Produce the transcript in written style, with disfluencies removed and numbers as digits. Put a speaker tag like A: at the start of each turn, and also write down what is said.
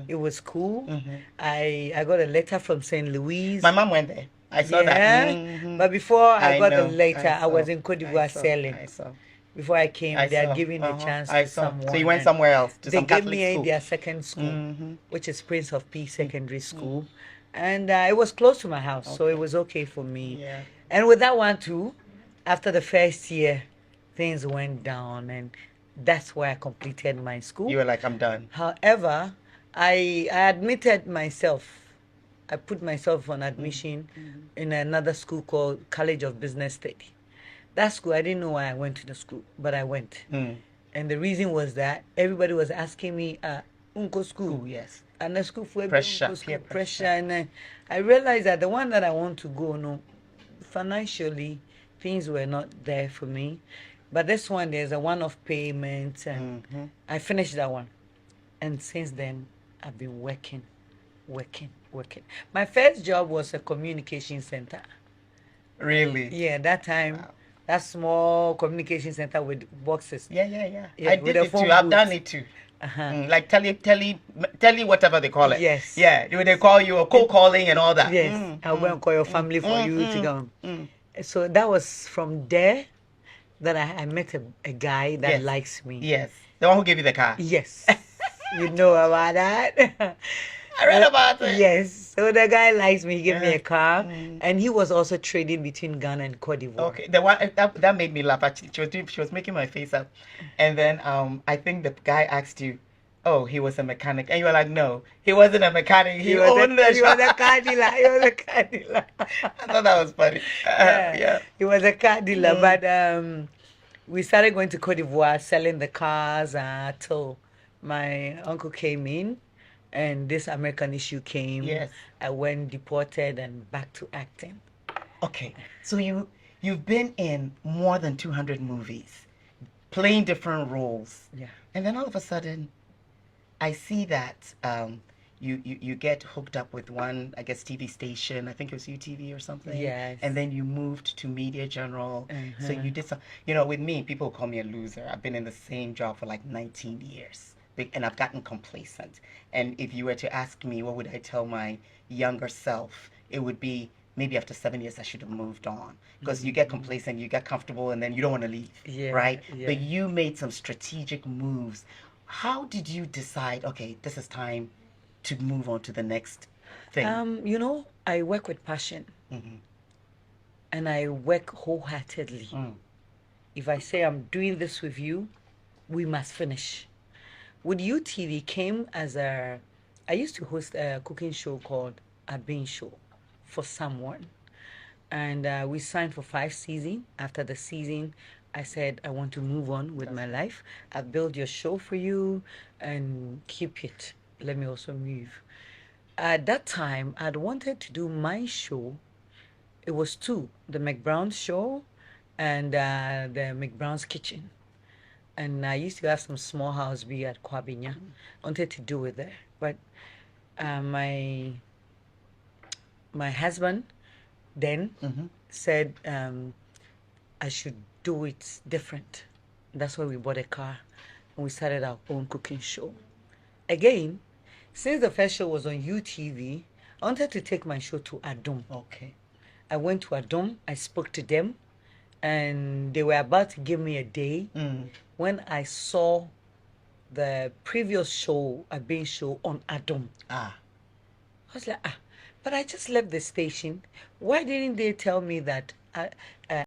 A: It was cool. I got a letter from St. Louis.
B: My mom went there. I saw that.
A: Yeah. But before I
B: I
A: got the
B: know.
A: letter,
B: I
A: I was
B: saw.
A: in Cote
B: I
A: d'Ivoire
B: saw.
A: selling.
B: I saw.
A: Before I came,
B: I
A: they had
B: saw.
A: given a chance
B: I
A: to
B: saw. So
A: someone.
B: you went
A: And
B: somewhere else to
A: they
B: some
A: gave
B: Catholic
A: me
B: school.
A: their second school, which is Prince of Peace Secondary School. And it was close to my house, so it
B: Okay.
A: was okay for me.
B: Yeah.
A: And with that one too, after the first year, things went down, and that's where I completed my school.
B: You were like, I'm done.
A: However, I admitted myself. I put myself on admission in another school called College of Business Study. That school, I didn't know why I went to the school, but I went. And the reason was that everybody was asking me, Unko school.
B: Yes.
A: And the school for
B: Pressure,
A: Unko
B: peer
A: school pressure.
B: pressure.
A: And I realized that the one that I want to go, no, financially, things were not there for me. But this one, there's a one-off payment, and I finished that one. And since then, I've been working. My first job was a communication center.
B: Really?
A: Yeah, that time,
B: Wow.
A: that small communication center with boxes.
B: Yeah.
A: Yeah,
B: I
A: with
B: did
A: the
B: it too.
A: phone
B: I've done
A: booths.
B: it too.
A: Uh-huh.
B: Like tele, whatever they call it.
A: Yes.
B: Yeah, when they call you or cold calling and all that.
A: Yes, I'll go and call your family for you to come. So that was from there that I met a guy that
B: Yes.
A: likes me.
B: Yes, the one who gave you the car.
A: Yes. You know about that?
B: I read about it.
A: Yes. So the guy likes me. He gave me
B: Yeah.
A: a car, and he was also trading between Ghana and Cote d'Ivoire.
B: Okay, the one that made me laugh. Actually, she was making my face up, and then I think the guy asked you, "Oh, he was a mechanic," and you were like, "No, he wasn't a mechanic. He owned the
A: He was a
B: shop."
A: car dealer. He was a car dealer.
B: I thought that was funny. Yeah.
A: He was a car dealer, but we started going to Cote d'Ivoire selling the cars till my uncle came in, and this American issue came.
B: Yes.
A: I went deported and back to acting.
B: Okay, so you've been in more than 200 movies, playing different roles.
A: Yeah.
B: And then all of a sudden, I see that you get hooked up with one, I guess, TV station. I think it was UTV or something.
A: Yes.
B: And then you moved to Media General. So you did some, with me, people call me a loser. I've been in the same job for like 19 years. And I've gotten complacent. And if you were to ask me, what would I tell my younger self? It would be maybe after 7 years, I should have moved on. Because you get complacent, you get comfortable, and then you don't want to leave.
A: Yeah,
B: right?
A: yeah.
B: But you made some strategic moves. How did you decide, okay, this is time to move on to the next thing?
A: I work with passion. And I work wholeheartedly. If I say I'm doing this with you, we must finish. With UTV came as I used to host a cooking show called A Bean Show for someone. And we signed for 5 seasons. After the season, I said, I want to move on with my life. I've built your show for you and keep it. Let me also move. At that time, I'd wanted to do my show. It was 2, the McBrown show and the McBrown's Kitchen. And I used to have some small house be at Kwabinya. Wanted to do it there. But my husband then said I should do it different. That's why we bought a car and we started our own cooking show. Again, since the first show was on UTV, I wanted to take my show to Adum.
B: Okay.
A: I went to Adum, I spoke to them, and they were about to give me a day when I saw the previous show, a being show on Adum. I was like, but I just left the station. Why didn't they tell me that